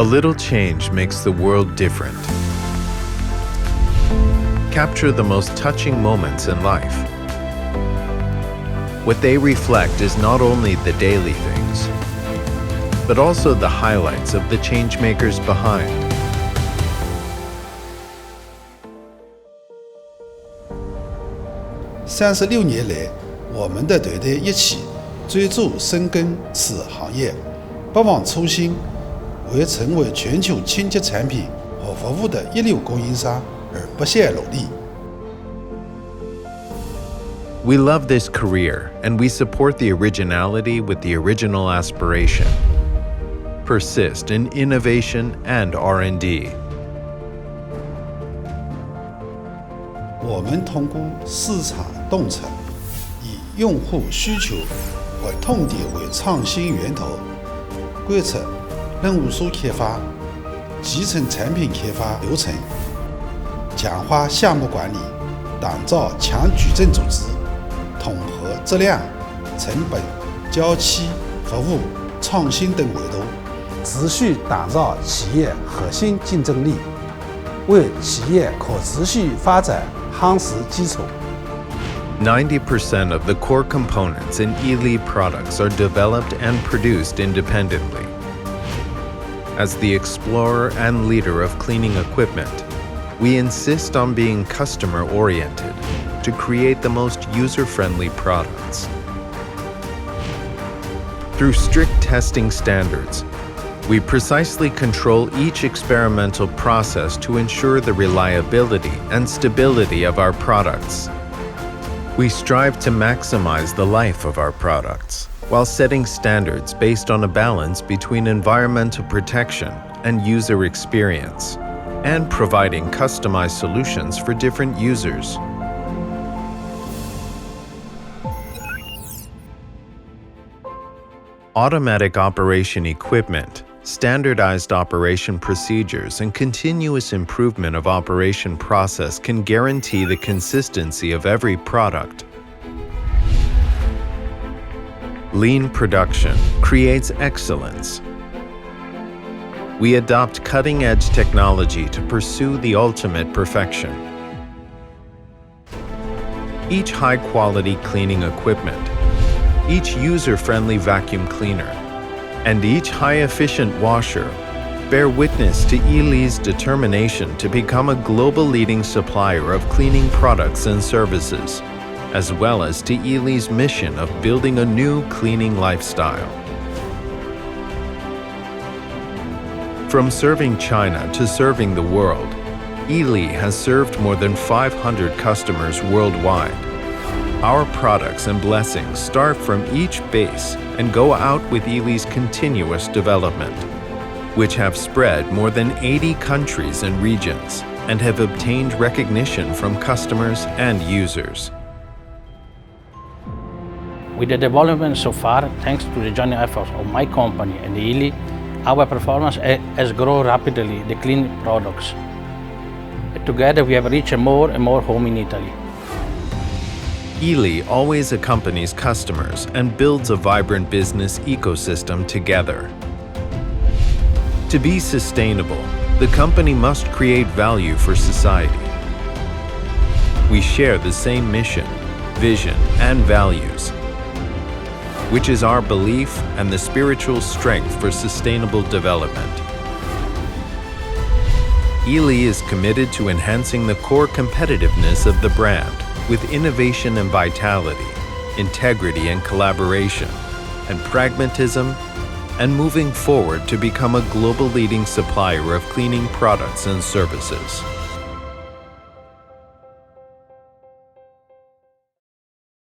A little change makes the world different. Capture the most touching moments in life. What they reflect is not only the daily things, but also the highlights of the changemakers behind. 36年来，我们的团队一起专注深耕此行业，不忘初心，为成为全球清洁产品和服务的一流供应商而不懈努力。 We love this career, and we support the originality with the original aspiration. Persist in innovation and R&D. 我们通过市场洞察，以用户需求和痛点为创新源头，观察任务数开发，集成产品开发流程，强化项目管理，打造强矩阵组织，统合质量、成本、交期、服务、创新等维度，持续打造企业核心竞争力，为企业可持续发展夯实基础。 90% of the core components in Yili products are developed and produced independently. As the explorer and leader of cleaning equipment, we insist on being customer-oriented to create the most user-friendly products. Through strict testing standards, we precisely control each experimental process to ensure the reliability and stability of our products. We strive to maximize the life of our products while setting standards based on a balance between environmental protection and user experience, and providing customized solutions for different users. Automatic operation equipment, standardized operation procedures, and continuous improvement of operation process can guarantee the consistency of every product. Lean production creates excellence. We adopt cutting-edge technology to pursue the ultimate perfection. Each high-quality cleaning equipment, each user-friendly vacuum cleaner, and each high-efficient washer bear witness to Yili's determination to become a global leading supplier of cleaning products and services, as well as to Yili's mission of building a new cleaning lifestyle. From serving China to serving the world, Yili has served more than 500 customers worldwide. Our products and blessings start from each base and go out with Yili's continuous development, which have spread more than 80 countries and regions and have obtained recognition from customers and users. With the development so far, thanks to the joint efforts of my company and Yili, our performance has grown rapidly, the clean products. Together we have reached more and more homes in Italy. Yili always accompanies customers and builds a vibrant business ecosystem together. To be sustainable, the company must create value for society. We share the same mission, vision, and values, which is our belief and the spiritual strength for sustainable development. Yili is committed to enhancing the core competitiveness of the brand with innovation and vitality, integrity and collaboration, and pragmatism, and moving forward to become a global leading supplier of cleaning products and services.